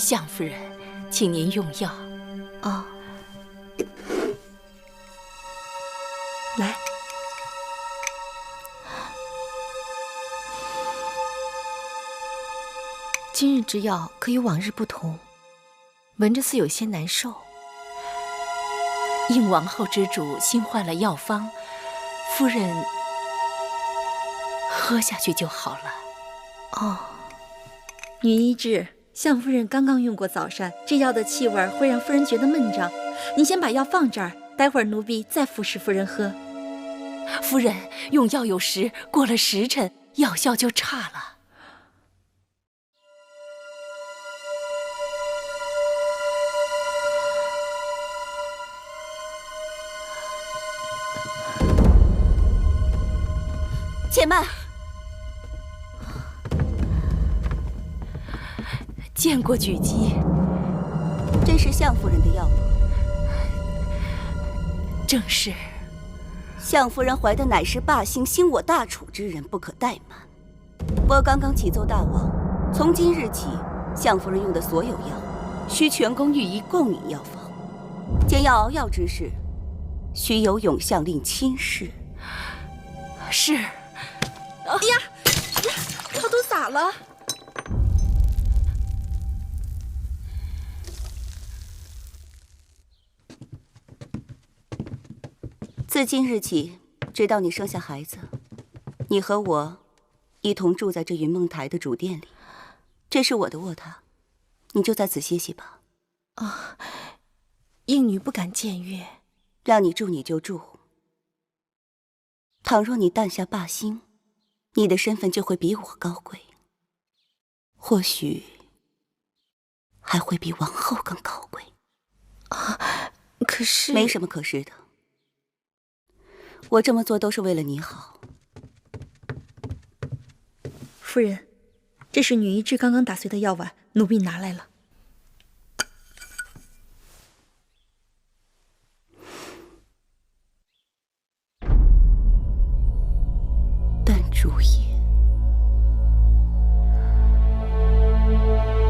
相夫人，请您用药。哦，来。今日之药可与往日不同，闻着似有些难受。应王后之主新换了药方，夫人喝下去就好了。哦，女医治，相夫人刚刚用过早膳，这药的气味会让夫人觉得闷胀。您先把药放这儿，待会儿奴婢再服食夫人喝。夫人，用药有时过了时辰，药效就差了。且慢！见过举姬，这是相夫人的药吗？正是。相夫人怀的乃是霸兴兴我大楚之人，不可怠慢。我刚刚启奏大王，从今日起，相夫人用的所有药，需全宫御医共饮药方。煎药熬药之事，须由永相令亲示。是。哎呀，药都洒了。自今日起，直到你生下孩子，你和我一同住在这云梦台的主殿里。这是我的卧榻，你就在此歇息吧。啊，应女不敢僭越。让你住你就住。倘若你诞下霸兴，你的身份就会比我高贵，或许还会比王后更高贵。啊，可是……没什么可是的。我这么做都是为了你好。夫人，这是女医治刚刚打碎的药碗，奴婢拿来了。淡竹叶，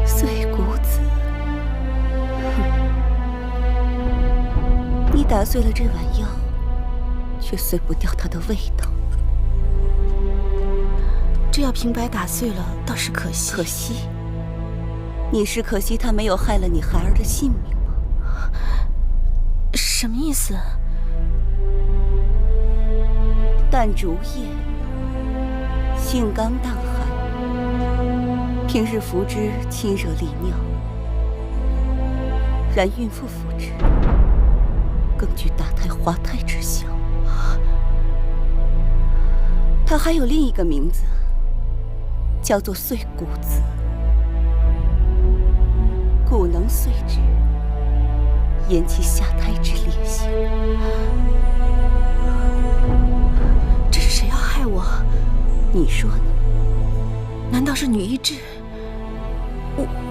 碎骨子。你打碎了这碗药，却碎不掉它的味道。这药平白打碎了，倒是可惜。可惜？你是可惜它没有害了你孩儿的性命吗？什么意思？淡竹叶，性刚淡寒，平日服之清热利尿，然孕妇服之，更具打胎滑胎之效。它还有另一个名字，叫做碎骨子，骨能碎之，延其下胎之烈性。这是谁要害我？你说呢？难道是女医治？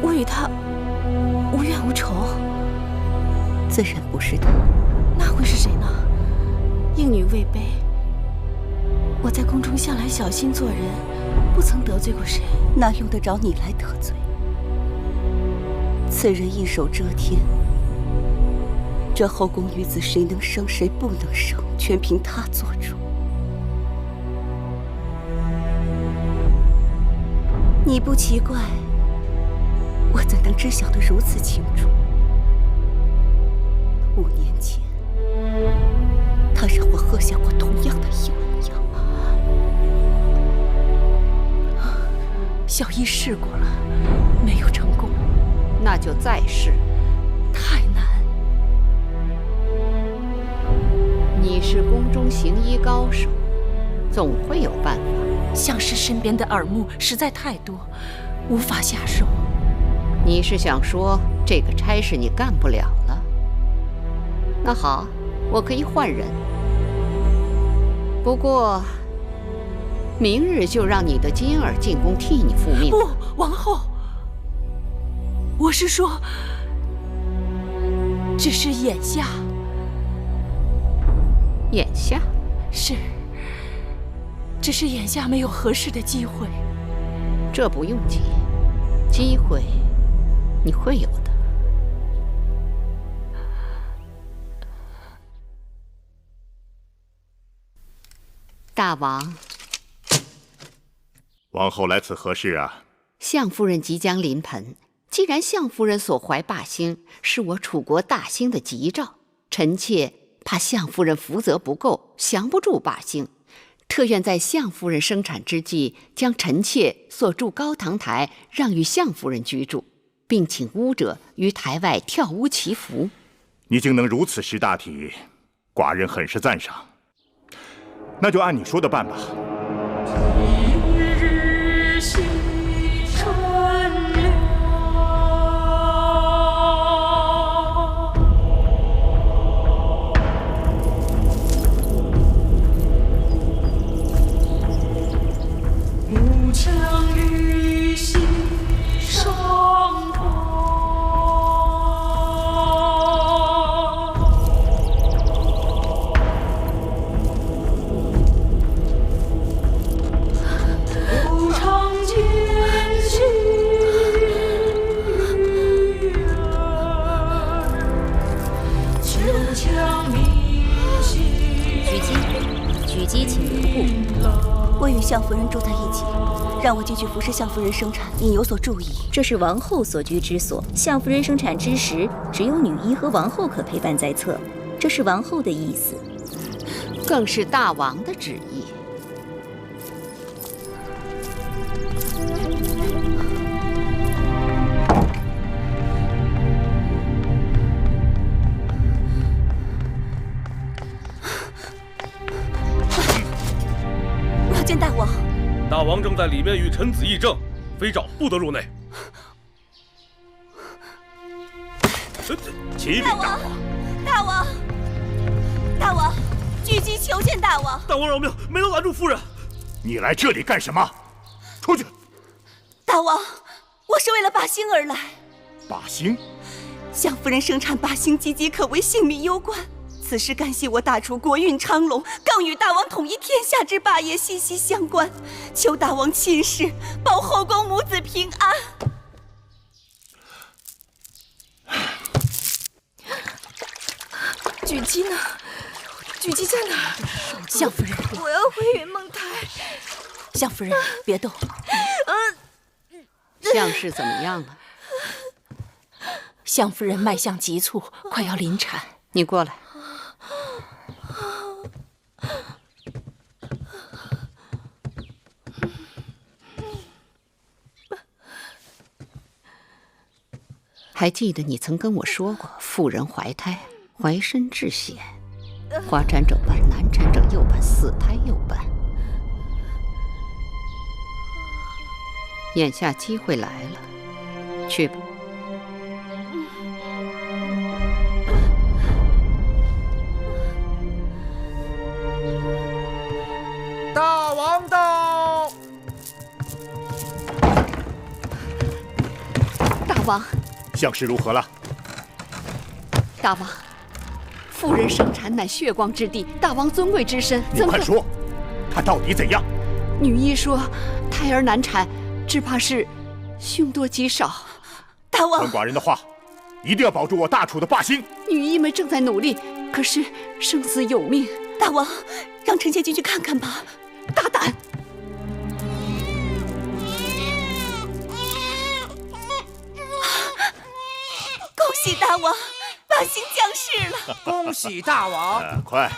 我与她无怨无仇。自然不是她。那会是谁呢？应女位卑，我在宫中向来小心做人，不曾得罪过谁。哪用得着你来得罪？此人一手遮天，这后宫女子谁能生谁不能生，全凭他做主。你不奇怪，我怎能知晓得如此清楚？5年前，他让我喝下过同样的一碗药。小医试过了，没有成功。那就再试。太难。你是宫中行医高手，总会有办法。相师身边的耳目实在太多，无法下手。你是想说这个差事你干不了了？那好，我可以换人。不过，明日就让你的金儿进宫替你复命。不，王后，我是说，只是眼下。眼下？是，只是眼下没有合适的机会。这不用急，机会你会有的。大王，王后来此何事啊？相夫人即将临盆，既然相夫人所怀霸星是我楚国大兴的吉兆，臣妾怕相夫人福泽不够，降不住霸星，特愿在相夫人生产之际，将臣妾所住高堂台让与相夫人居住，并请巫者于台外跳巫祈福。你竟能如此识大体，寡人很是赞赏。那就按你说的办吧。我与相夫人住在一起，让我进去服侍相夫人生产，应有所注意。这是王后所居之所，相夫人生产之时，只有女医和王后可陪伴在侧，这是王后的意思，更是大王的旨意。见大王。大王正在里面与臣子议政，非诏不得入内。启禀大王，大王，大王，狙击求见大王。大王饶命，没能拦住夫人。你来这里干什么？出去！大王，我是为了霸星而来。霸星？相夫人生产霸星鸡鸡，可谓性命攸关。此事干系我大楚国运昌隆，更与大王统一天下之霸业息息相关。求大王亲事，保后宫母子平安。狙击呢？狙击在哪儿？相夫人，我要回云梦台。相夫人，别动。相氏怎么样了？相夫人脉象急促，快要临产。你过来。还记得你曾跟我说过，妇人怀胎，怀身至险，花产者半，难产者又半，死胎又半。眼下机会来了，去吧。大王到！大王，相氏如何了？大王，妇人生产乃血光之地，大王尊贵之身，你快说，她到底怎样？女医说，胎儿难产，只怕是凶多吉少。大王，传寡人的话，一定要保住我大楚的霸星。女医们正在努力，可是生死有命。大王，让臣妾进去看看吧。大胆！恭喜大王，霸星降世了！恭喜大王！快，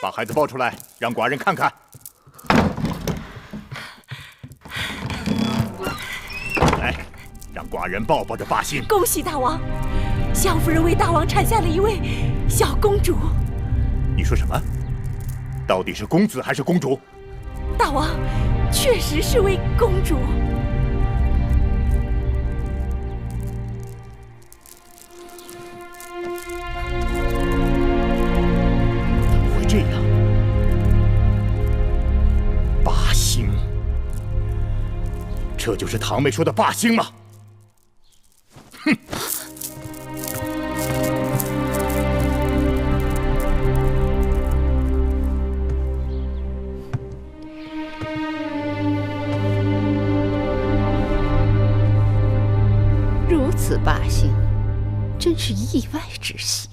把孩子抱出来，让寡人看看。来，让寡人抱抱着霸星。恭喜大王，相夫人为大王产下了一位小公主。你说什么？到底是公子还是公主？大王，确实是位公主。怎么会这样？霸星，这就是堂妹说的霸星吗？哼！此霸星，真是意外之喜。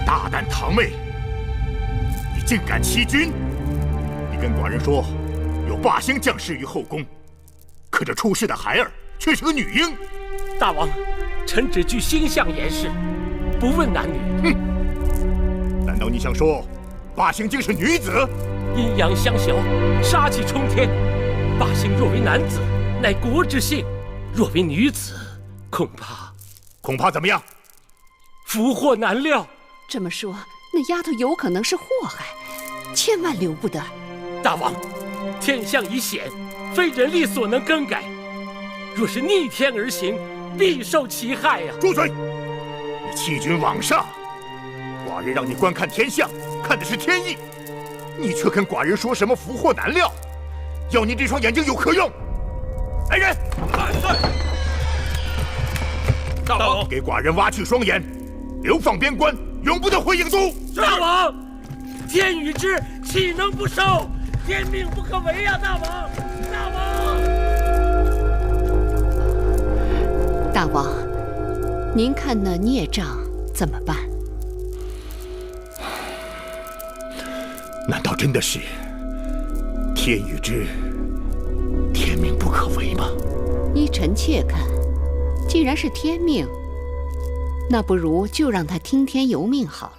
大胆堂妹，你竟敢欺君！你跟寡人说，有霸星将士于后宫，可这出世的孩儿却是个女婴。大王，臣只据星象言事，不问男女。哼！难道你想说，霸星竟是女子？阴阳相晓，杀气冲天。霸星若为男子，乃国之幸；若为女子，恐怕怎么样？福祸难料。这么说，那丫头有可能是祸害，千万留不得。大王，天象已显，非人力所能更改。若是逆天而行，必受其害呀！住嘴！你欺君罔上，寡人让你观看天象，看的是天意，你却跟寡人说什么福祸难料，要你这双眼睛有何用？来人！在。大王，给寡人挖去双眼，流放边关，永不得回郢都。大王，天与之岂能不受？天命不可违呀！大王，大王。大王，您看那孽障怎么办？难道真的是天与之天命不可违吗？依臣妾看，既然是天命，那不如就让他听天由命好了。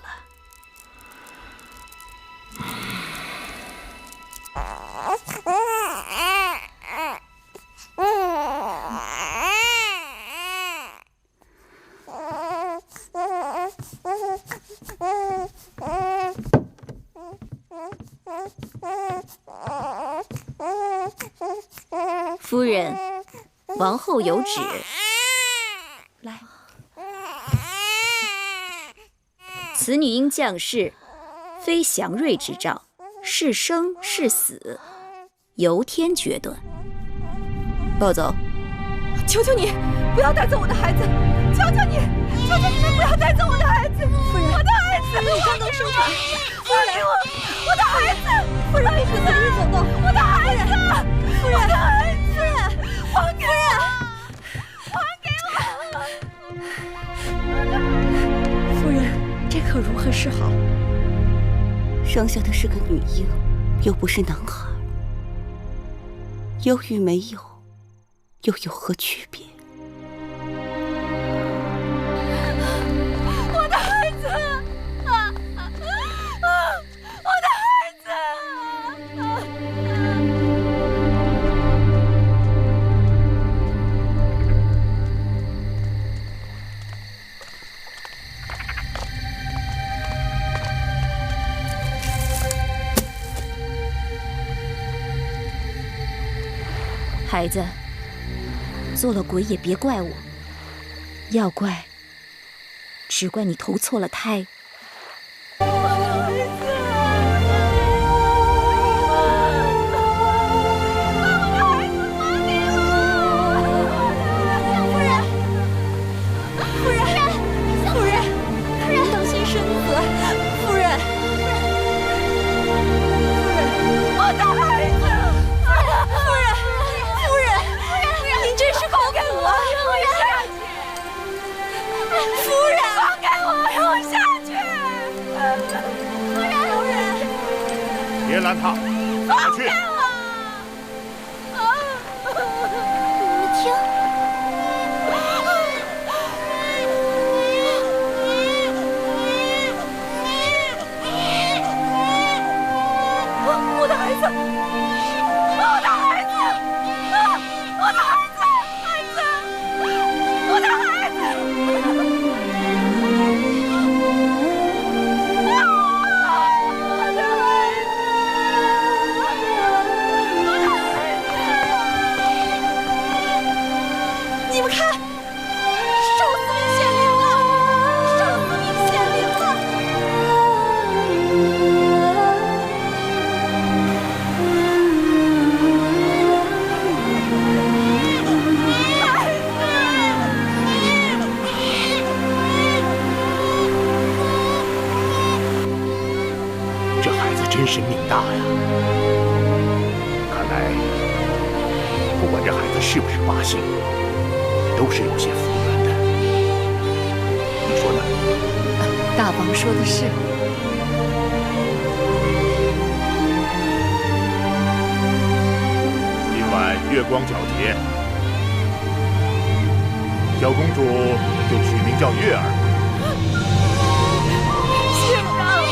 夫人，王后有旨。来，此女应降世，非祥瑞之兆，是生是死，由天决断。抱走。求求你，不要带走我的孩子！求求你，求求你们不要带走我的孩子！夫人，我的孩子，你刚刚生产，夫人，我的孩子，夫人，你早日走动，我的孩子，夫人，夫人，还给我，还给我！夫人，这可如何是好？生下的是个女婴，又不是男孩，有与没有，又有何区别？我的孩子，我的孩子！孩子，做了鬼也别怪我，要怪，只怪你投错了胎。别拦他，下去！你听，我的孩子，我的孩子，我的孩子，孩子，我的孩子。你们看，寿司命显灵了，寿司命显灵了。真神命大呀！看来，不管这孩子是不是八星，都是有些福缘的。你说呢？大王说的是。今晚月光皎洁，小公主就取名叫月儿。谢大王，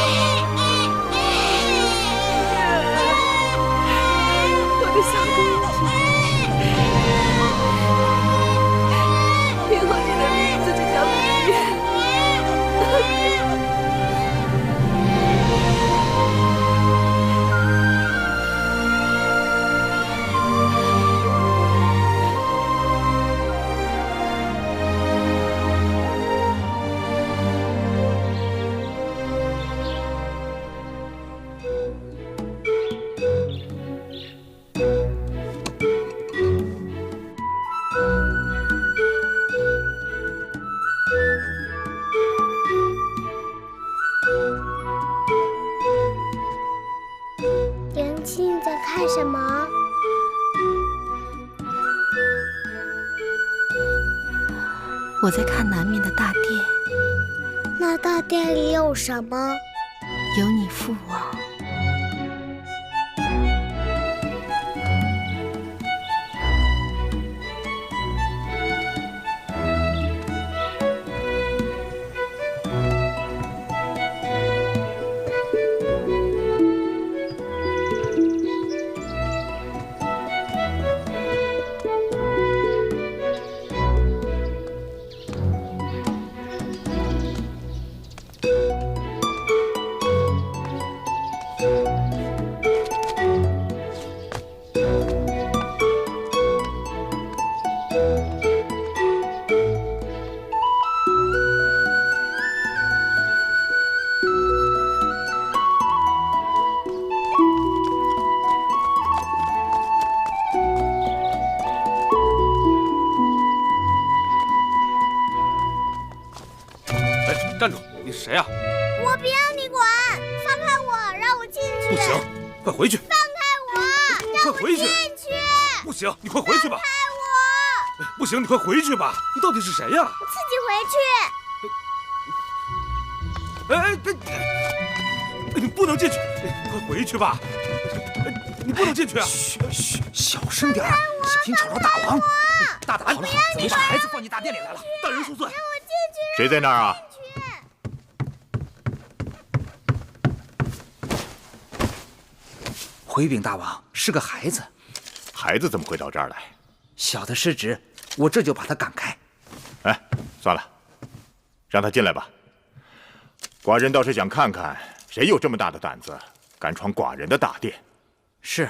我的小公主，以后你的名字就叫月。元气，你在看什么？我在看南面的大殿，那大殿里有什么？有你父王。站住！你是谁呀？我不要你管，放开我，让我进去。不行，快回去！放开我，让我进去！不行，你快回去吧！放开我！不行，你快回去吧！你到底是谁呀？我自己回去。你不能进去！快回去吧！你不能进去啊！嘘，小声点，小心吵着大王。大胆！好了，怎么把孩子放进大殿里来了？大人恕罪。谁在那儿啊？回禀大王，是个孩子。孩子怎么会到这儿来？小的失职，我这就把他赶开。哎，算了，让他进来吧。寡人倒是想看看，谁有这么大的胆子，敢闯寡人的大殿。是。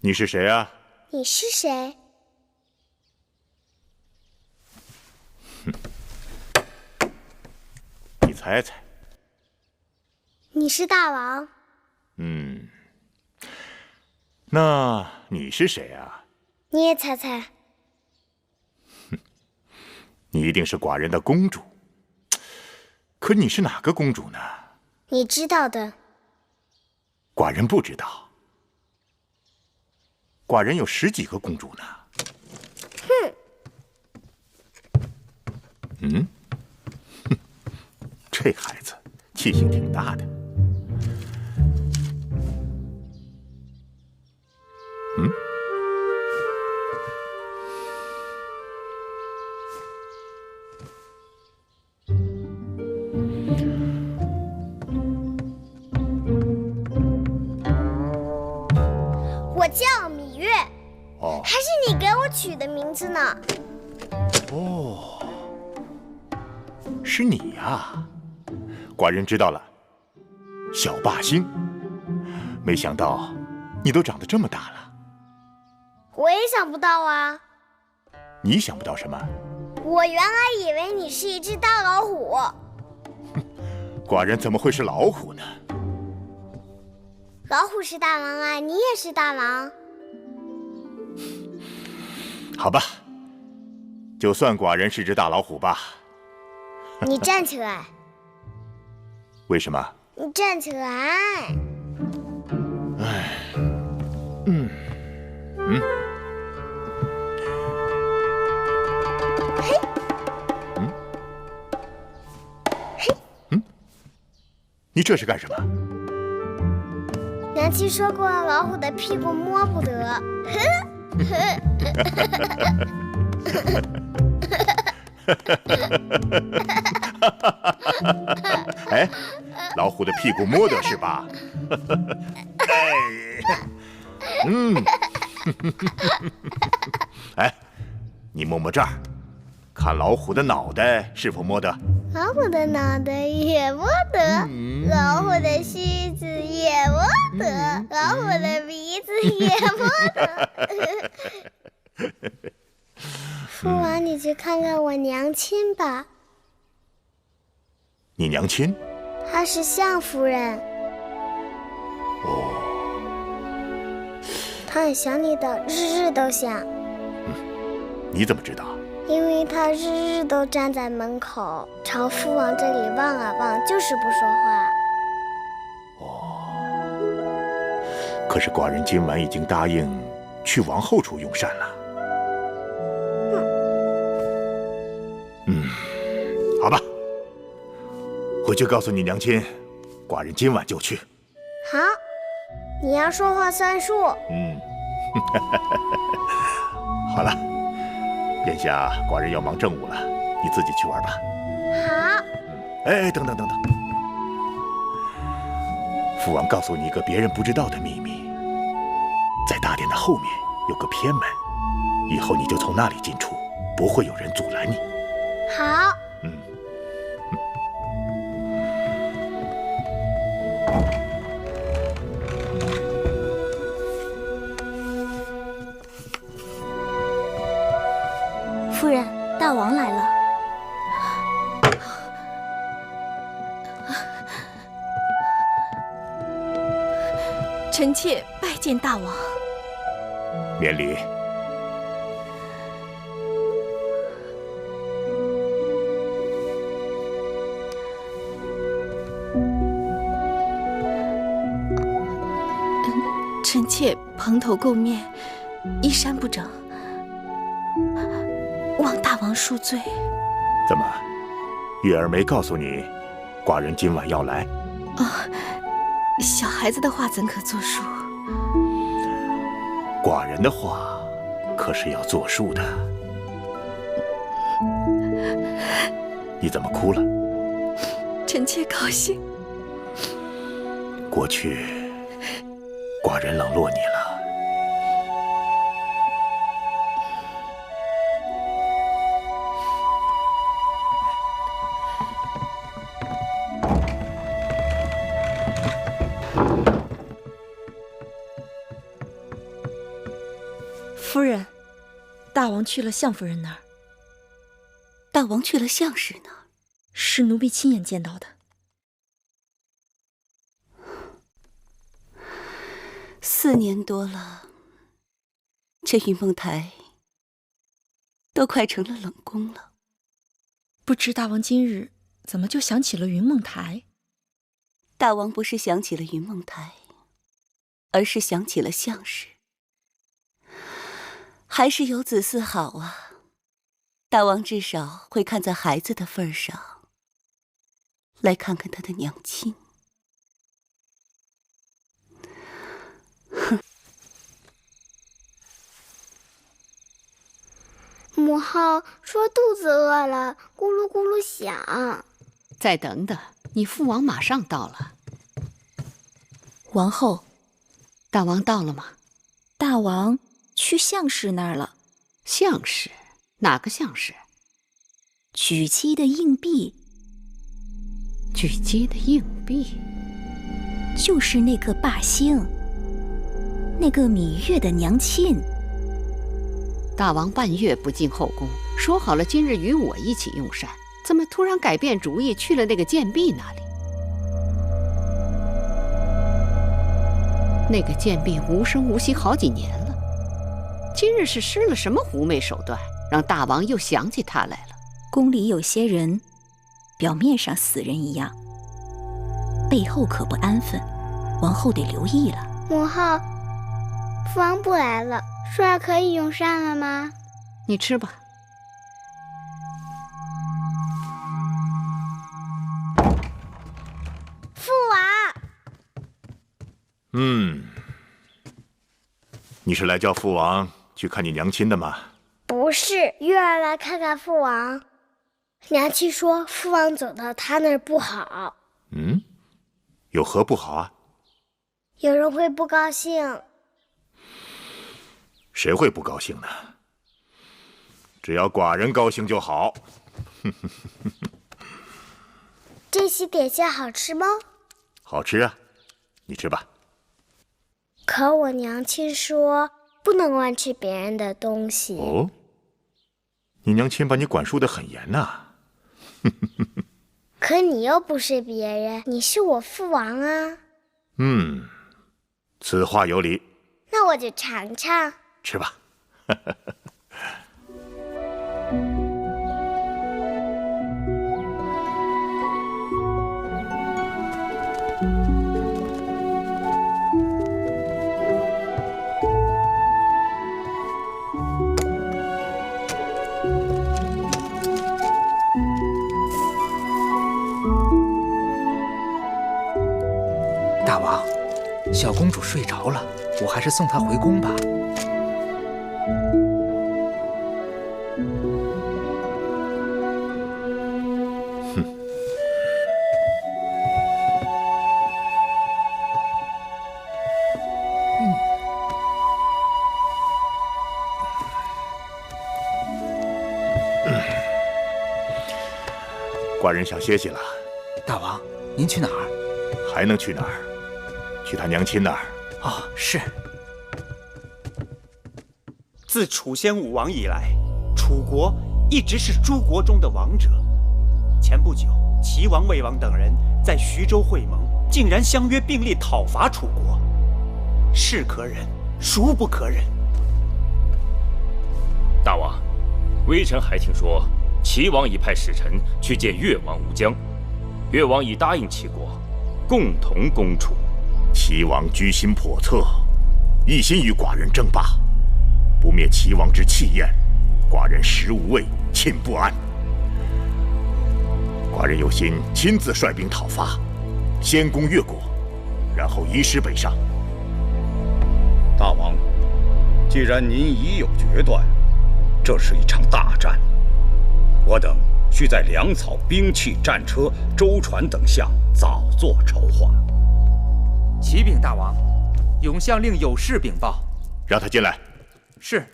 你是谁啊？你是谁？你猜猜。你是大王。那你是谁啊？你也猜猜。你一定是寡人的公主。可你是哪个公主呢？你知道的。寡人不知道。寡人有10几个公主呢。哼，这孩子气性挺大的。我叫芈月。哦，还是你给我取的名字呢。哦，是你呀！寡人知道了，小霸星。没想到你都长得这么大了。我也想不到啊。你想不到什么？我原来以为你是一只大老虎。寡人怎么会是老虎呢？老虎是大王啊，你也是大王。好吧，就算寡人是只大老虎吧。你站起来！为什么？你站起来！哎，你这是干什么？娘亲说过，老虎的屁股摸不得。哎，老虎的屁股摸得是吧？哎，你摸摸这儿，看老虎的脑袋是否摸得？老虎的脑袋也摸得，老虎的须子也摸得，老虎的鼻子也摸得。父王，你去看看我娘亲吧。你娘亲？她是相夫人。哦。她很想你的，日日都想。你怎么知道？因为她日日都站在门口，朝父王这里望啊望，就是不说话。哦。可是寡人今晚已经答应去王后处用膳了。好吧，回去告诉你娘亲，寡人今晚就去。好，你要说话算数。好了，眼下寡人要忙政务了，你自己去玩吧。好。哎，等等等等，父王告诉你一个别人不知道的秘密，在大殿的后面有个偏门，以后你就从那里进出，不会有人阻拦你。好。夫人，大王来了。臣妾拜见大王。免礼。臣妾蓬头垢面，衣衫不整，望大王恕罪。怎么，月儿没告诉你，寡人今晚要来？小孩子的话怎可作数？寡人的话可是要作数的。你怎么哭了？臣妾高兴。过去寡人冷落你了。夫人，大王去了相夫人那儿。大王去了相氏那儿？是奴婢亲眼见到的。4年多了，这云梦台都快成了冷宫了。不知大王今日怎么就想起了云梦台？大王不是想起了云梦台，而是想起了相氏。还是有子嗣好啊，大王至少会看在孩子的份上，来看看他的娘亲。哼！母后说肚子饿了，咕噜咕噜响。再等等，你父王马上到了。王后，大王到了吗？大王去相氏那儿了。相氏？哪个相氏？举鸡的硬币。举鸡的硬币？就是那个霸星，那个芈月的娘亲。大王半月不进后宫，说好了今日与我一起用膳，怎么突然改变主意去了那个贱婢那里？那个贱婢无声无息好几年了，今日是施了什么狐媚手段，让大王又想起他来了。宫里有些人，表面上死人一样，背后可不安分，王后得留意了。母后，父王不来了，舒儿可以用膳了吗？你吃吧。父王。你是来叫父王去看你娘亲的吗？不是，月儿来看看父王。娘亲说父王走到她那儿不好。有何不好啊？有人会不高兴。谁会不高兴呢？只要寡人高兴就好。这些点心好吃吗？好吃啊，你吃吧。可我娘亲说不能乱吃别人的东西。哦，你娘亲把你管束得很严呐。可你又不是别人，你是我父王啊。此话有理。那我就尝尝。吃吧。大王，小公主睡着了，我还是送她回宫吧。寡人想歇息了。大王，您去哪儿？还能去哪儿？去他娘亲那儿。哦，是。自楚宣武王以来，楚国一直是诸国中的王者。前不久，齐王、魏王等人在徐州会盟，竟然相约并力讨伐楚国，是可忍，孰不可忍？大王，微臣还听说，齐王已派使臣去见越王吴江，越王已答应齐国共同攻楚。齐王居心叵测，一心与寡人争霸，不灭齐王之气焰，寡人食无味，寝不安。寡人有心亲自率兵讨伐，先攻越国，然后移师北上。大王，既然您已有决断，这是一场大战，我等需在粮草、兵器、战车、舟船等项早作筹划。启禀大王，永相令有事禀报。让他进来。是。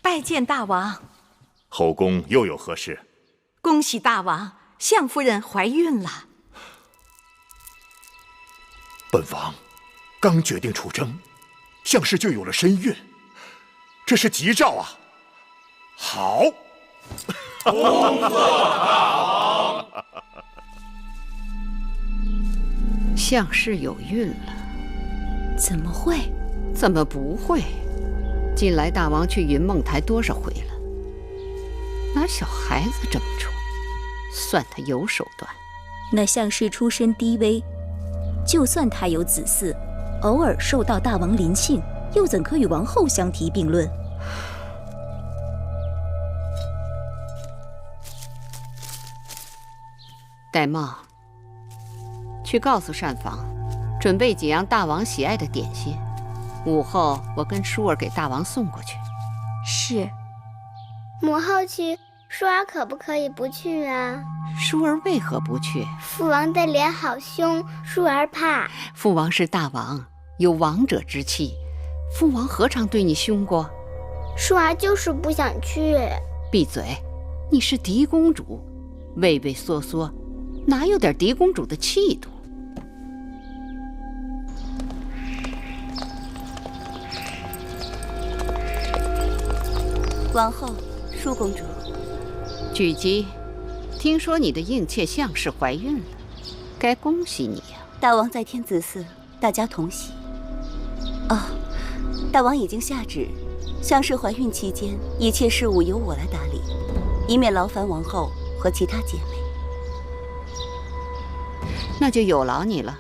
拜见大王。后宫又有何事？恭喜大王，相夫人怀孕了。本王刚决定出征，相氏就有了身孕，这是吉兆啊！好。恭贺大王。相氏有孕了？怎么会？怎么不会？近来大王去云梦台多少回了？拿小孩子这么宠，算他有手段。那相氏出身低微，就算他有子嗣，偶尔受到大王临幸，又怎可与王后相提并论？戴瑁，去告诉膳房，准备几样大王喜爱的点心，午后我跟舒儿给大王送过去。是。母后去，舒儿可不可以不去啊？舒儿为何不去？父王的脸好凶，舒儿怕。父王是大王，有王者之气，父王何尝对你凶过？舒儿就是不想去。闭嘴！你是嫡公主，畏畏缩缩，哪有点嫡公主的气度？王后，舒公主。举姬，听说你的应妾相氏怀孕了，该恭喜你呀！大王在天子嗣，大家同喜。哦，大王已经下旨项氏怀孕期间，一切事务由我来打理，以免劳烦王后和其他姐妹。那就有劳你了。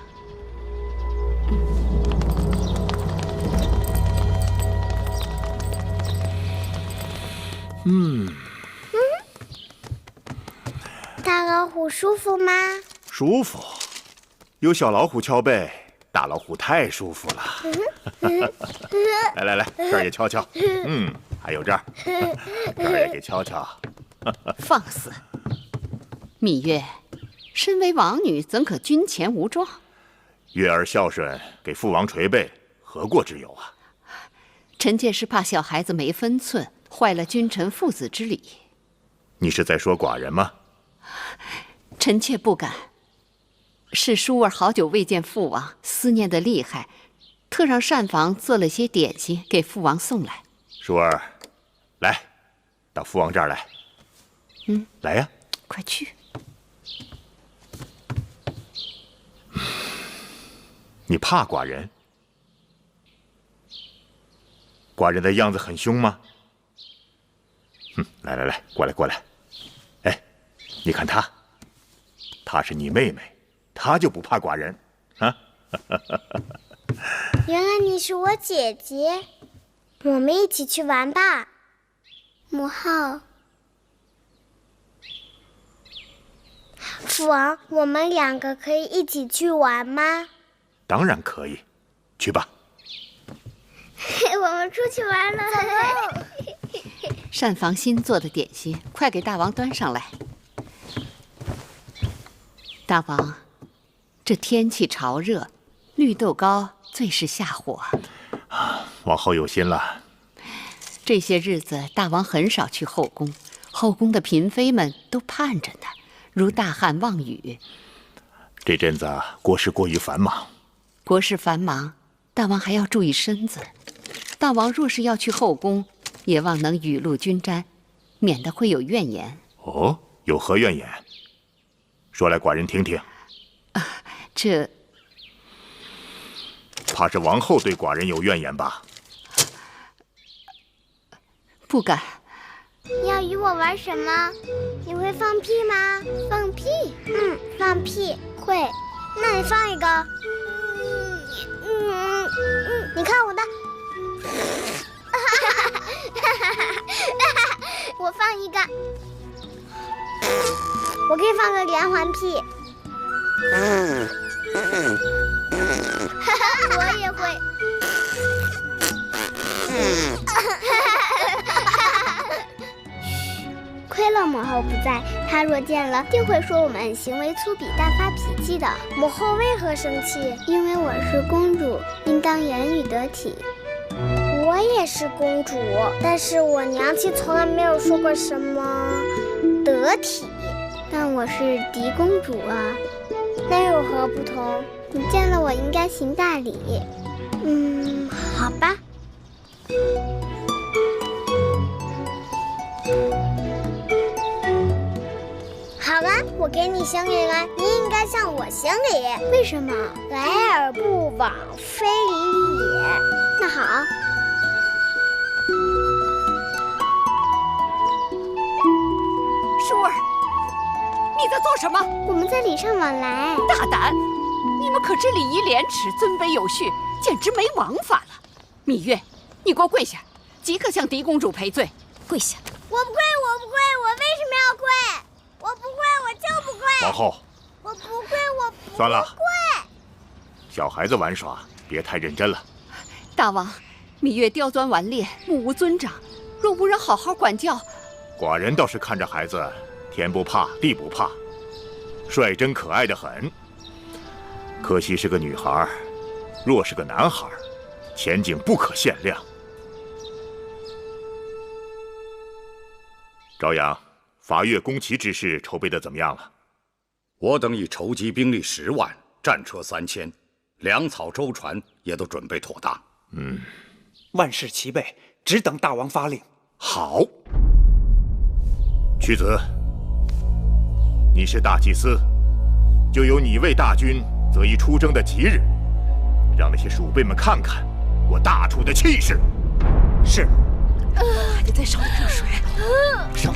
大老虎舒服吗？舒服，有小老虎敲背，大老虎太舒服了。来来来，这儿也敲敲。还有这儿，这儿也给敲敲。放肆！芈月，身为王女，怎可军前无状？月儿孝顺，给父王捶背，何过之有啊？臣妾是怕小孩子没分寸，坏了君臣父子之礼。你是在说寡人吗？臣妾不敢。是舒儿好久未见父王，思念的厉害，特让膳房做了些点心给父王送来。舒儿，来，到父王这儿来。来呀，快去。你怕寡人？寡人的样子很凶吗？来来来，过来过来。哎，你看她，她是你妹妹，她就不怕寡人啊？原来你是我姐姐，我们一起去玩吧。母后，父王，我们两个可以一起去玩吗？当然可以，去吧。我们出去玩了。膳房新做的点心，快给大王端上来。大王，这天气潮热，绿豆糕最是下火。王后有心了。这些日子，大王很少去后宫，后宫的嫔妃们都盼着呢，如大旱望雨。这阵子国事过于繁忙。国事繁忙，大王还要注意身子。大王若是要去后宫，也望能雨露均沾，免得会有怨言。哦，有何怨言？说来寡人听听。这怕是王后对寡人有怨言吧？不敢。你要与我玩什么？你会放屁吗？放屁？放屁会。那你放一个。你看我的。我放一个。我可以放个连环屁。我也会。亏了母后不在，她若见了，定会说我们行为粗鄙、大发脾气的。母后为何生气？因为我是公主，应当言语得体。我也是公主，但是我娘亲从来没有说过什么得体。但我是嫡公主啊，那有何不同？你见了我应该行大礼。好吧。好了，我给你行礼了，你应该向我行礼。为什么？来而不往非礼也。那好。舒儿，你在做什么？我们在礼尚往来。大胆！你们可知礼仪廉耻，尊卑有序，简直没王法了。芈月，你给我跪下，即刻向嫡公主赔罪。跪下！我不跪，我不跪，我为什么要跪？我不跪，我就不跪。王后，我不跪，我不算了，跪。小孩子玩耍，别太认真了。大王，芈月刁钻顽劣，目无尊长，若无人好好管教，寡人倒是看着孩子，天不怕地不怕，率真可爱的很。可惜是个女孩，若是个男孩，前景不可限量。朝阳，伐越攻齐之事筹备的怎么样了？我等已筹集兵力10万，战车3000，粮草舟船也都准备妥当。万事齐备，只等大王发令。好。屈子，你是大祭司，就由你为大军择一出征的吉日，让那些鼠辈们看看我大楚的气势。是。还得再烧点热水。上。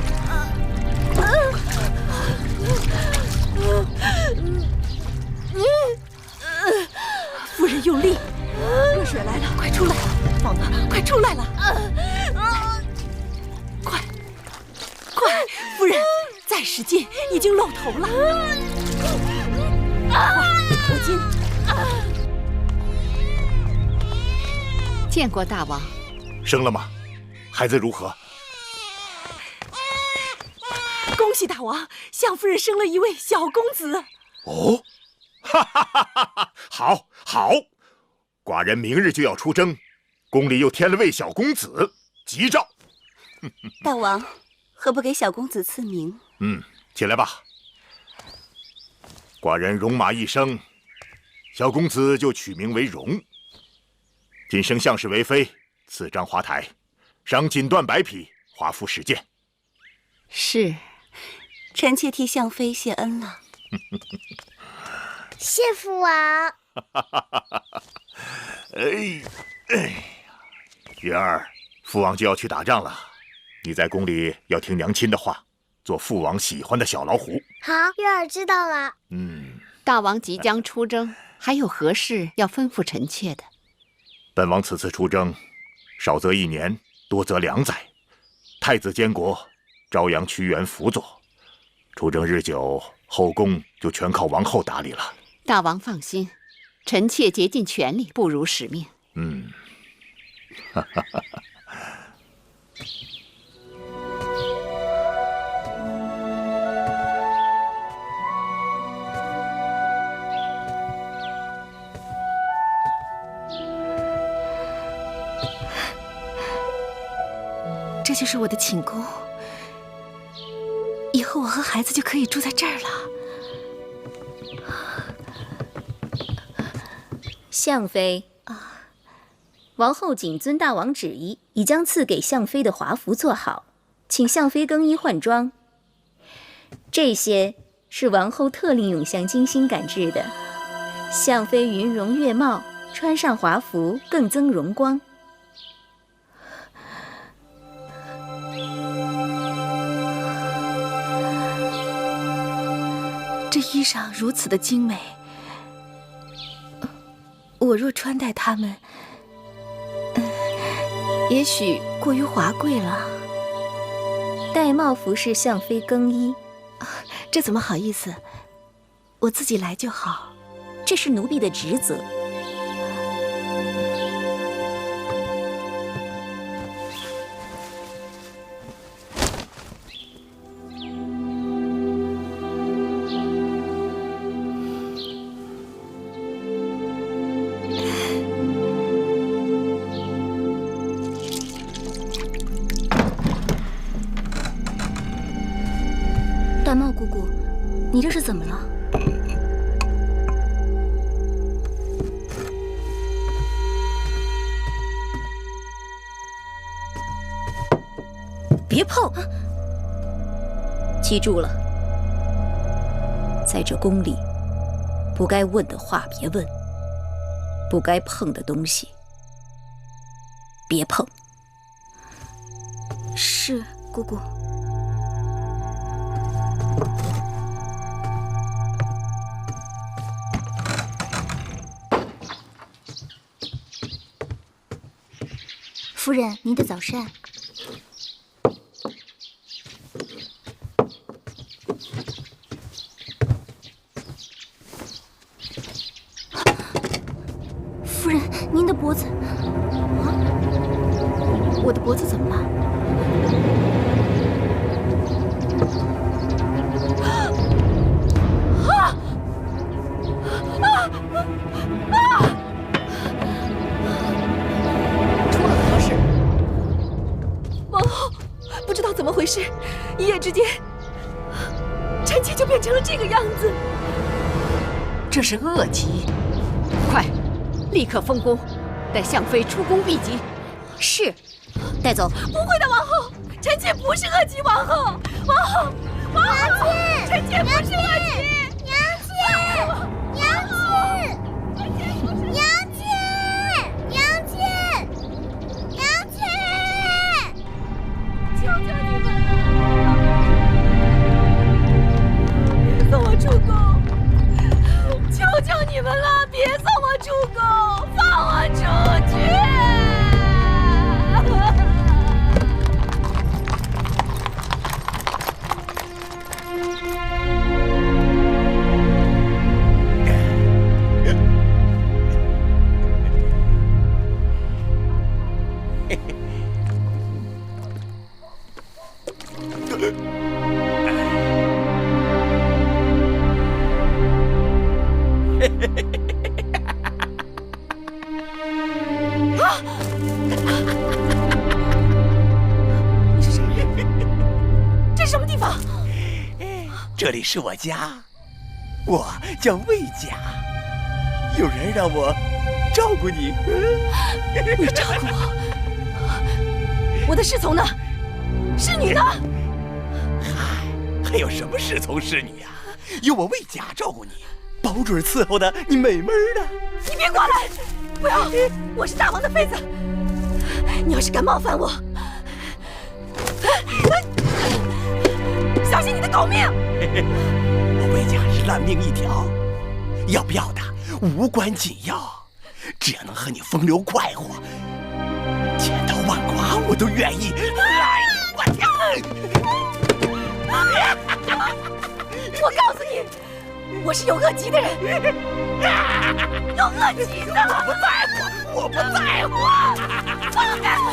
夫人用力，热水来了，快出来！放哪了？快出来了！快，夫人，再使劲，已经露头了。快，裹巾。见过大王。生了吗？孩子如何？恭喜大王，相夫人生了一位小公子。哦，哈哈哈哈哈！好，好，寡人明日就要出征，宫里又添了位小公子，吉兆。大王，何不给小公子赐名？起来吧。寡人戎马一生，小公子就取名为荣。今生相氏为妃，赐章华台，赏锦缎100匹，华服10件。是。臣妾替相妃谢恩了。谢父王。哎呀，月儿，父王就要去打仗了，你在宫里要听娘亲的话，做父王喜欢的小老虎。好，月儿知道了。大王即将出征，还有何事要吩咐臣妾的？本王此次出征，少则1年，多则2载，太子监国，朝阳屈原辅佐。出征日久，后宫就全靠王后打理了。大王放心，臣妾竭尽全力，不辱使命。哈哈哈。这就是我的寝宫，以后我和孩子就可以住在这儿了。相妃王后谨遵大王旨意，已将赐给相妃的华服做好，请相妃更衣换装。这些是王后特令永香精心赶制的，相妃云容月貌，穿上华服更增荣光。这衣裳如此的精美，我若穿戴它们，也许过于华贵了。玳瑁服侍相妃更衣，这怎么好意思？我自己来就好。这是奴婢的职责。玳瑁姑姑，你这是怎么了？别碰！记住了，在这宫里，不该问的话别问，不该碰的东西别碰。是，姑姑。夫人，您的早膳。夫人，您的脖子……我的脖子怎么了？不知道怎么回事，一夜之间，臣妾就变成了这个样子。这是恶疾，快，立刻封宫，待相妃出宫避疾。是，带走。不会的，王后，臣妾不是恶疾，王后，王后，王后，臣妾不是恶疾。娘亲，娘亲，娘亲，娘亲，娘亲。你是谁？这是什么地方？这里是我家，我叫魏家。有人让我照顾你。你照顾我？我的侍从呢？侍女呢？嗨，还有什么侍从侍女啊？有我魏家照顾你，保准伺候的你美美的。你别过来！不要！我是大王的妃子，你要是敢冒犯我，小心你的狗命！我魏家是烂命一条，要不要的无关紧要，只要能和你风流快活，千刀万剐我都愿意。来，我跳！我告诉你，我是有恶疾的人，有恶疾的。我不在乎，我不在乎。放开我！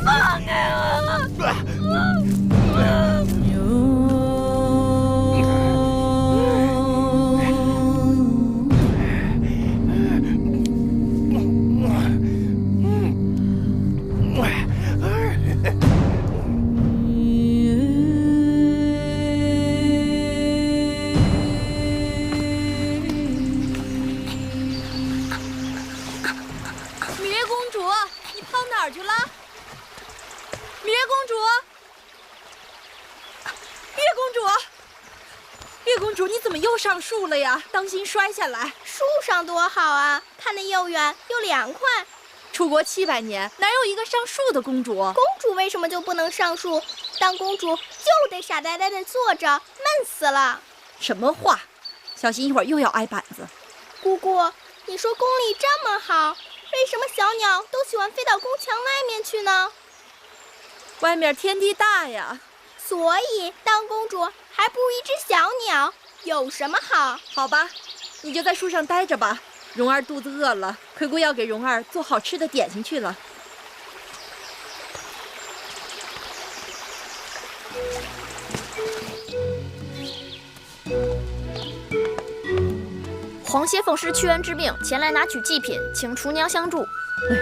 放开我！哪儿去了？芈月公主，月公主，月公主，你怎么又上树了呀？当心摔下来。树上多好啊，看得又远又凉快。楚国700年，哪有一个上树的公主？公主为什么就不能上树？当公主就得傻呆呆地坐着，闷死了。什么话？小心一会儿又要挨板子。姑姑，你说宫里这么好，为什么小鸟都喜欢飞到宫墙外面去呢？外面天地大呀。所以当公主还不如一只小鸟，有什么好？好吧，你就在树上待着吧。蓉儿肚子饿了，葵姑要给蓉儿做好吃的点心去了。皇歇奉师屈恩之命前来拿取祭品，请厨娘相助。哎呀，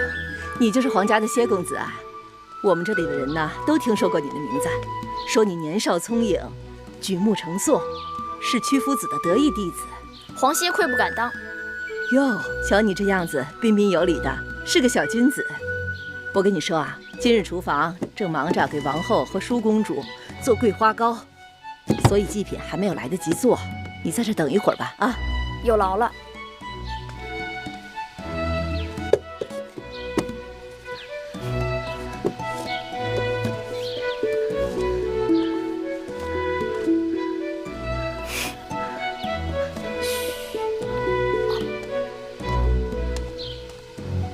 你就是皇家的歇公子啊！我们这里的人呐，都听说过你的名字，说你年少聪颖，举目成诵，是屈夫子的得意弟子。皇歇愧不敢当。哟，瞧你这样子，彬彬有礼的，是个小君子。我跟你说啊，今日厨房正忙着给王后和舒公主做桂花糕，所以祭品还没有来得及做。你在这等一会儿吧，啊。有劳了。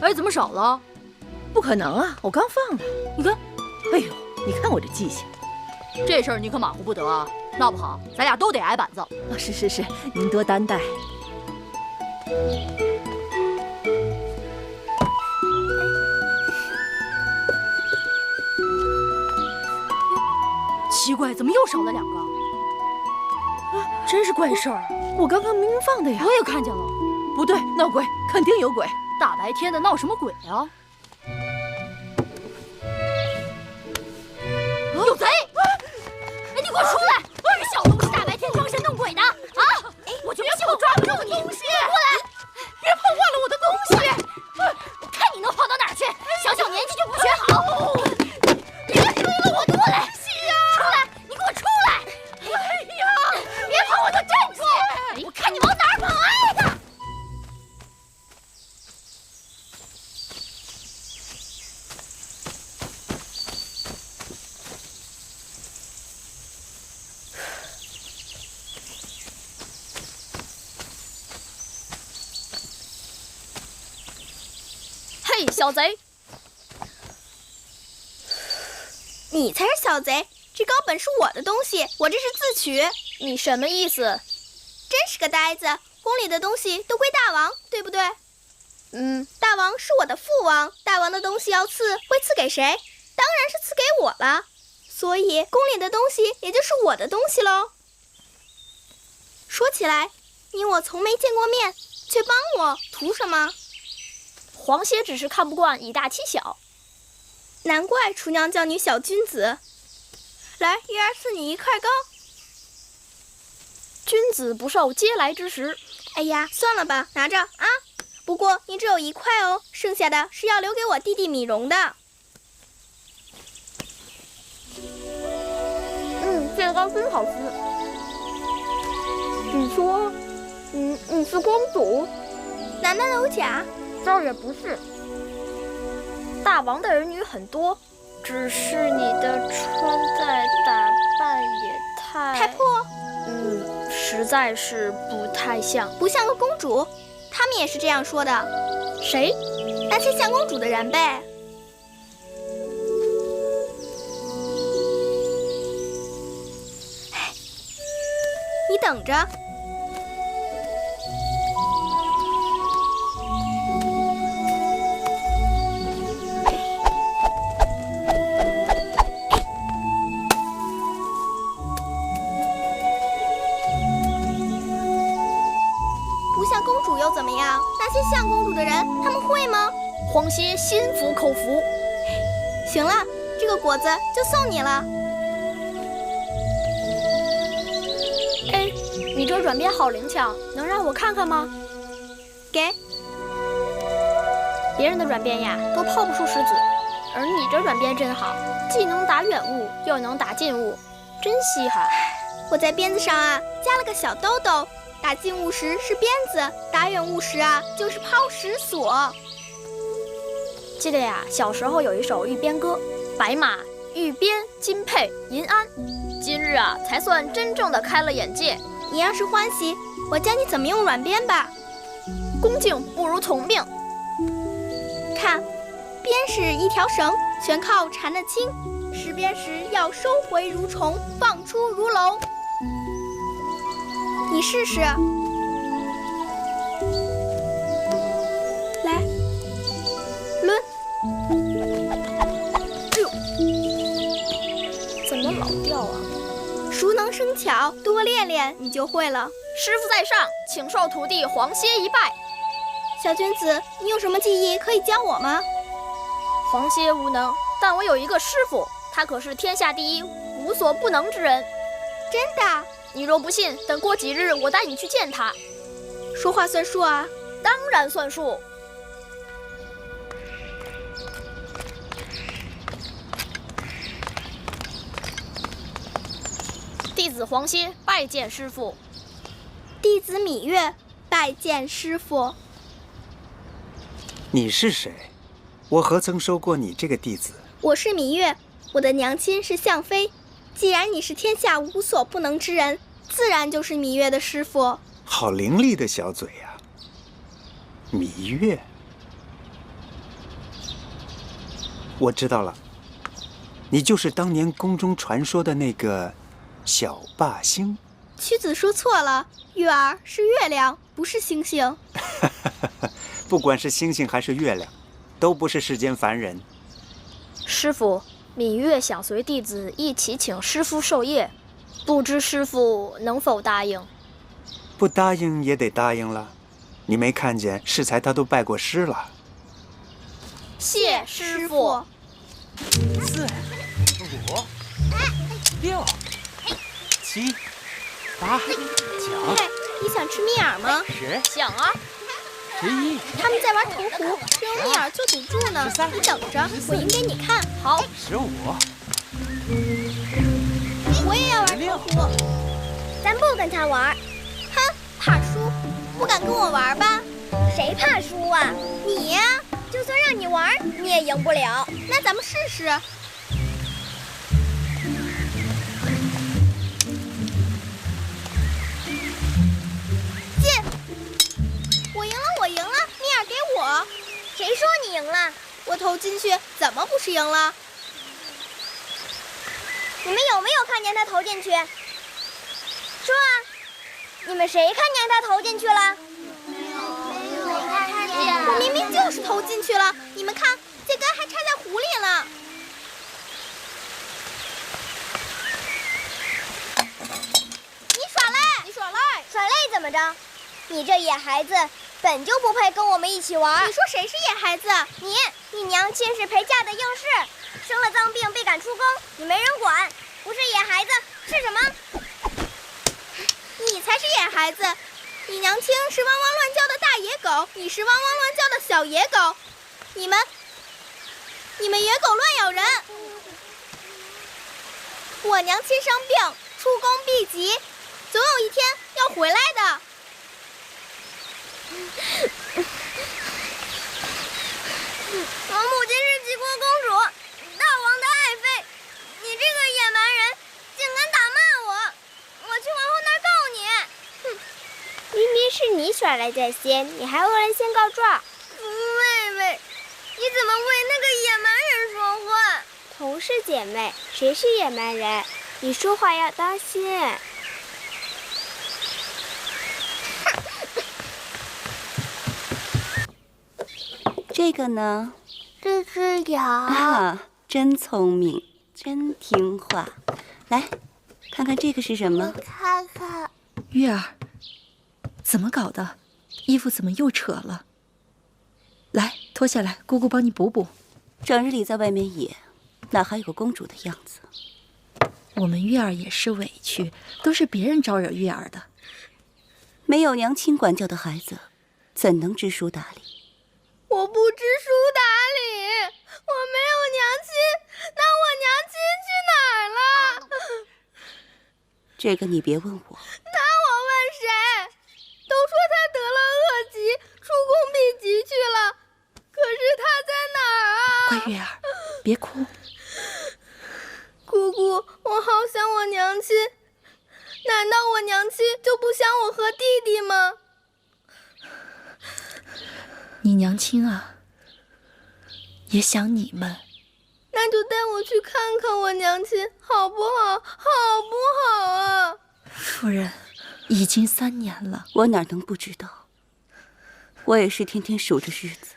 哎，怎么少了？不可能啊，我刚放了。你看，哎呦，你看我这记性。这事儿你可马虎不得啊，闹不好咱俩都得挨板子。啊，是，您多担待。奇怪，怎么又少了2个？啊，真是怪事儿！我刚刚明明放的呀。我也看见了。不对，闹鬼，肯定有鬼！大白天的闹什么鬼啊？有贼！哎，你给我出来！你小子不是大白天装神弄鬼的啊！我就不信我抓不住你！过来，别碰坏了我的东西！我看你能跑到哪儿去！小年纪就不学好！别推了我，过来！出来！你给我出来！哎呀！别碰我的阵势！我看你往哪儿跑！哎呀！嘿，小贼！你才是小贼！这高本是我的东西，我这是自取。你什么意思？真是个呆子！宫里的东西都归大王，对不对？大王是我的父王，大王的东西要赐，会赐给谁？当然是赐给我了，所以宫里的东西也就是我的东西喽。说起来，你我从没见过面，却帮我，图什么？皇歇只是看不惯以大欺小。难怪厨娘叫你小君子。来，一儿赐你1块糕。君子不受嗟来之食。哎呀，算了吧，拿着啊。不过你只有1块哦，剩下的是要留给我弟弟米荣的。这糕真好吃。你说，你是公主？难道有假？倒也不是。大王的儿女很多，只是你的穿戴打扮也太破。实在是不太像，不像个公主。他们也是这样说的。谁？那些像公主的人呗。你等着。不像公主又怎么样？那些像公主的人，他们会吗？皇歇心服口服。行了，这个果子就送你了。哎，你这软鞭好灵巧，能让我看看吗？给。别人的软鞭呀，都抛不出石子，而你这软鞭真好，既能打远物，又能打近物，真稀罕。我在鞭子上啊加了个小兜兜，打近物时是鞭子，打远物时啊就是抛石索。记得呀，小时候有一首玉鞭歌：白马玉鞭金佩银鞍，今日啊才算真正的开了眼界。你要是欢喜，我教你怎么用软鞭吧。恭敬不如从命。看，鞭是一条绳，全靠缠得轻，拾鞭时要收回如虫，放出如龙。你试试。来，抡。哎呦，怎么老掉啊？熟能生巧，多练练你就会了。师傅在上，请受徒弟皇歇一拜。小君子，你有什么技艺可以教我吗？皇歇无能，但我有一个师傅，他可是天下第一，无所不能之人。真的？你若不信，等过几日我带你去见他。说话算数啊？当然算数。弟子皇歇拜见师傅。弟子芈月拜见师傅。你是谁？我何曾收过你这个弟子？我是芈月，我的娘亲是向妃。既然你是天下无所不能之人，自然就是芈月的师傅。好伶俐的小嘴呀，芈月。我知道了，你就是当年宫中传说的那个小霸星。屈子说错了，月儿是月亮，不是星星。不管是星星还是月亮，都不是世间凡人。师傅，芈月想随弟子一起请师傅授业，不知师傅能否答应？不答应也得答应了。你没看见适才他都拜过师了。谢师傅。4、5、6、7、8、9。嘿，你想吃蜜饵吗？10。想啊。11。他们在玩投壶，正用蜜饵做赌注呢。13。你等着，我赢给你看。好。15。我也要玩投壶。咱不跟他玩。哼，怕输，不敢跟我玩吧？谁怕输啊？你呀。就算让你玩，你也赢不了。那咱们试试。进！我赢了，我赢了！蜜饵给我。谁说你赢了？我投进去，怎么不是赢了？你们有没有看见他投进去？说啊！你们谁看见他投进去了？我明明就是投进去了，你们看，这根还插在壶里了。怎么着？你这野孩子本就不配跟我们一起玩。你说谁是野孩子？你娘亲是陪嫁的应试，生了脏病被赶出宫，你没人管，不是野孩子是什么？你才是野孩子！你娘亲是汪汪乱叫的大野狗，你是汪汪乱叫的小野狗，你们野狗乱咬人。我娘亲生病，出宫避疾，总有一天要回来的。我母亲是齐国公主，大王的爱妃，你这个野蛮人竟敢打骂我，我去王后那儿告你！哼，明明是你耍赖在先，你还恶人先告状。妹妹，你怎么为那个野蛮人说话？同是姐妹，谁是野蛮人？你说话要当心。这个呢？这只羊啊，真聪明，真听话。来，看看这个是什么？看看。月儿，怎么搞的？衣服怎么又扯了？来，脱下来，姑姑帮你补补。整日里在外面野，哪还有个公主的样子？我们月儿也是委屈，都是别人招惹月儿的。没有娘亲管教的孩子，怎能知书达理？我不知书达理，我没有娘亲，那我娘亲去哪儿了？这个你别问我。那我问谁？都说她得了恶疾，出宫避疾去了，可是她在哪儿啊？乖月儿，别哭。姑姑，我好想我娘亲，难道我娘亲就不想我和弟弟吗？你娘亲啊，也想你们。那就带我去看看我娘亲，好不好？好不好啊？夫人，已经3年了，我哪能不知道？我也是天天数着日子，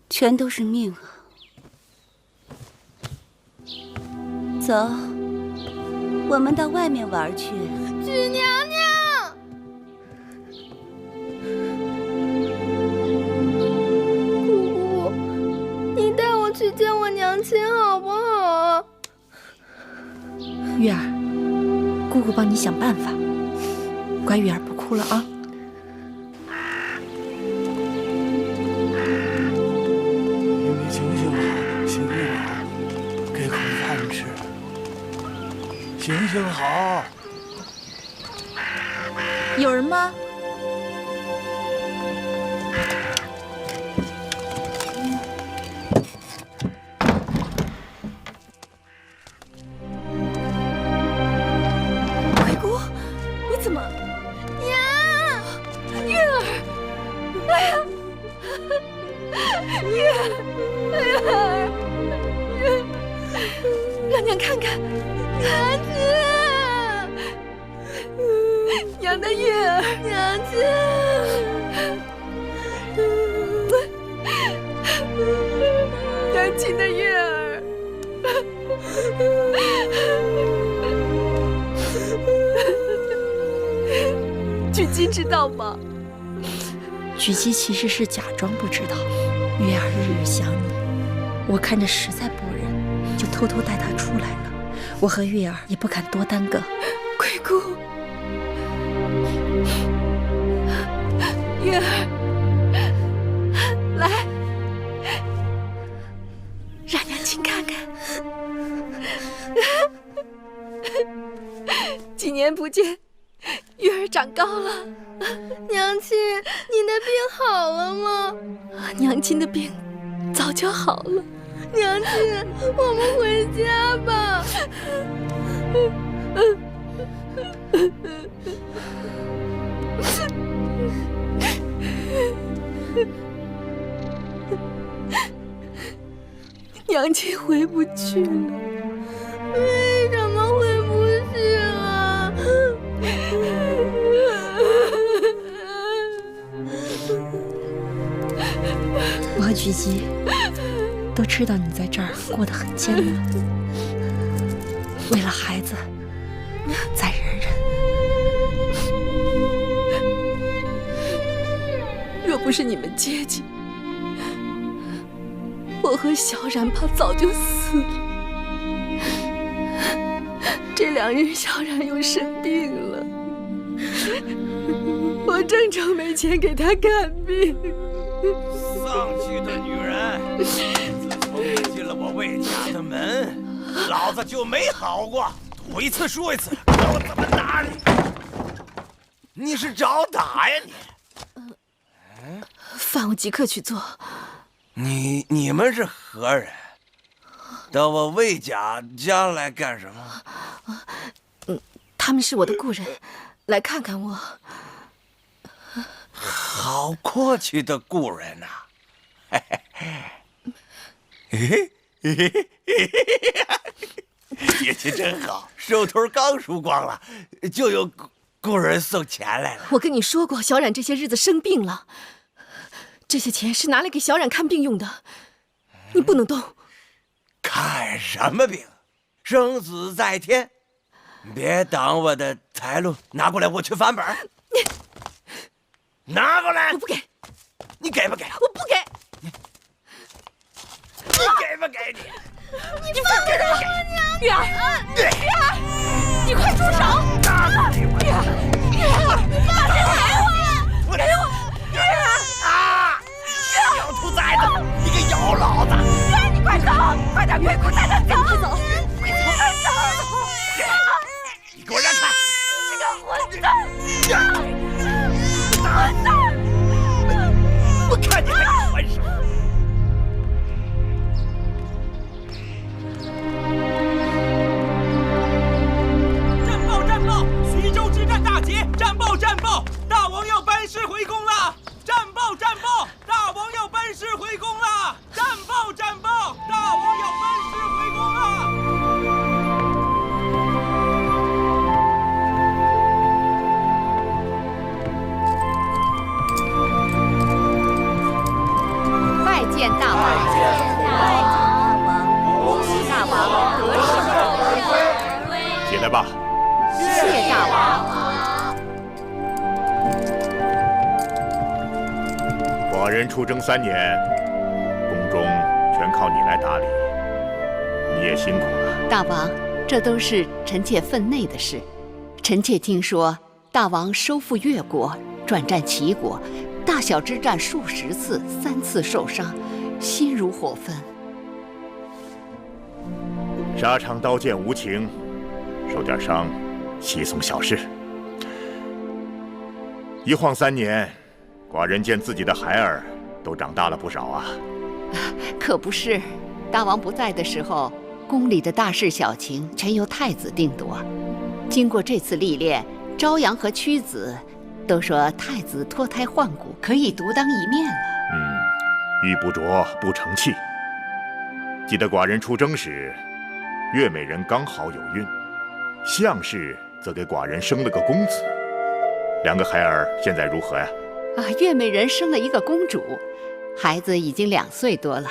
全都是命啊！走，我们到外面玩去。许娘娘。去见我娘亲好不好？月儿，姑姑帮你想办法。乖月儿，不哭了啊！你行行好，行行好，给口饭吃。行行好。有人吗？让娘看看，娘亲，娘的月儿，娘亲，娘亲的月儿。狙击知道吗？狙击其实是假装不知道。月儿日日想你，我看着实在不忍，就偷偷带她出来了。我和月儿也不敢多耽搁。贵姑，月儿，来，让娘亲看看。几年不见，月儿长高了。娘亲，你的病好了吗？娘亲的病早就好了。娘亲，我们回家吧。娘亲回不去了。为什么回不去啊？我和狙击都知道你在这儿过得很艰难，为了孩子，再忍忍。要不是你们接济，我和小冉怕早就死了。这2日小冉又生病了，我正愁没钱给她看病。丧气的女人！自从你进了我魏家的门，老子就没好过。赌一次输一次，看我怎么打你！你是找打呀你？饭我即刻去做。你们是何人？到我魏家来干什么？他们是我的故人，来看看我。好阔气的故人呐！运气真好，手头刚输光了，就有故人送钱来了。我跟你说过，小冉这些日子生病了，这些钱是拿来给小冉看病用的，你不能动。看什么病？生死在天，别挡我的财路，拿过来，我去翻本。拿过来！我不给。你给不给？我不给。你给不给你？你放开我！玉儿，玉儿，你快住手！玉儿，放开我！给我！玉儿啊！小兔崽子，你个妖老子！玉儿，你快走！快点，快带他走！快走！快走！你给我让开！你这个混蛋！混蛋！我看你还还手！战报！徐州之战大捷！战报！大王要班师回宫了！战报！大王要班师回宫了！战报！大王要班师回宫了！拜见大王！恭喜大王得胜！起来吧。谢大王。寡人出征3年，宫中全靠你来打理，你也辛苦了。大王，这都是臣妾分内的事。臣妾听说大王收复越国，转战齐国，大小之战数十次，3次受伤，心如火焚。沙场刀剑无情，受点伤，稀松小事。一晃3年，寡人见自己的孩儿都长大了不少啊。可不是，大王不在的时候，宫里的大事小情全由太子定夺。经过这次历练，朝阳和屈子都说太子脱胎换骨，可以独当一面了。玉不琢不成器。记得寡人出征时，月美人刚好有孕，项氏则给寡人生了个公子。2个孩儿现在如何呀？月美人生了一个公主，孩子已经2岁多了。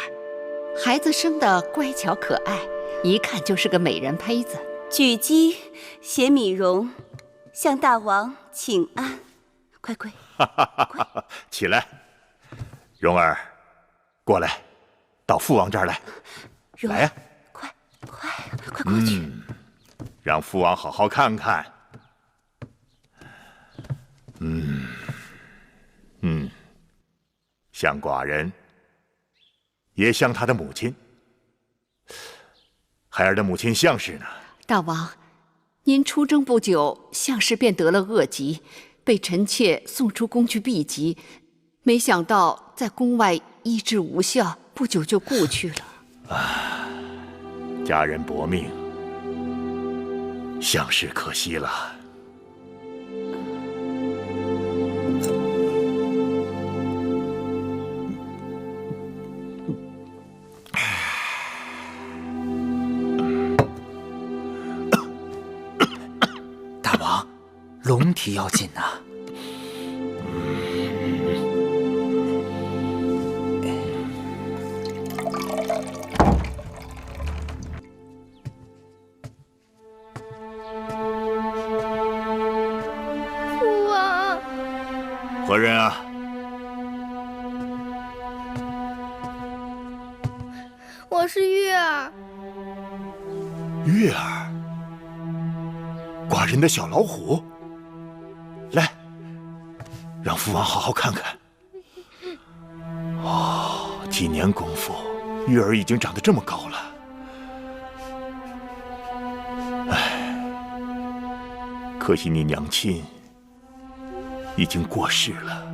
孩子生得乖巧可爱，一看就是个美人胚子。举鸡携米荣，向大王请安。快！起来，蓉儿，过来，到父王这儿来。来呀！快过去！让父王好好看看。像寡人，也像他的母亲。孩儿的母亲项氏呢？大王，您出征不久，项氏便得了恶疾，被臣妾送出宫去避疾。没想到在宫外医治无效，不久就故去了。家人薄命，项氏可惜了。大王，龙体要紧呐。父王，何人啊？我是月儿。月儿，寡人的小老虎，来，让父王好好看看。哦，几年功夫，月儿已经长得这么高了。唉，可惜你娘亲已经过世了。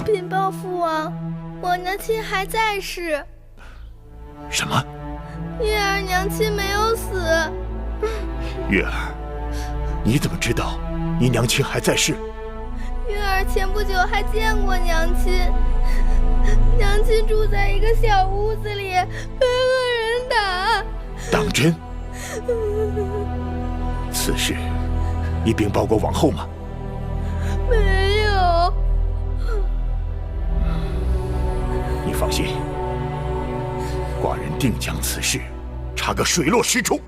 禀报父王，我娘亲还在世。什么？月儿娘亲没有死。月儿，你怎么知道你娘亲还在世？月儿前不久还见过娘亲，娘亲住在一个小屋子里，被恶人打。当真？此事你禀报过王后吗？没有。你放心，寡人定将此事查个水落石出。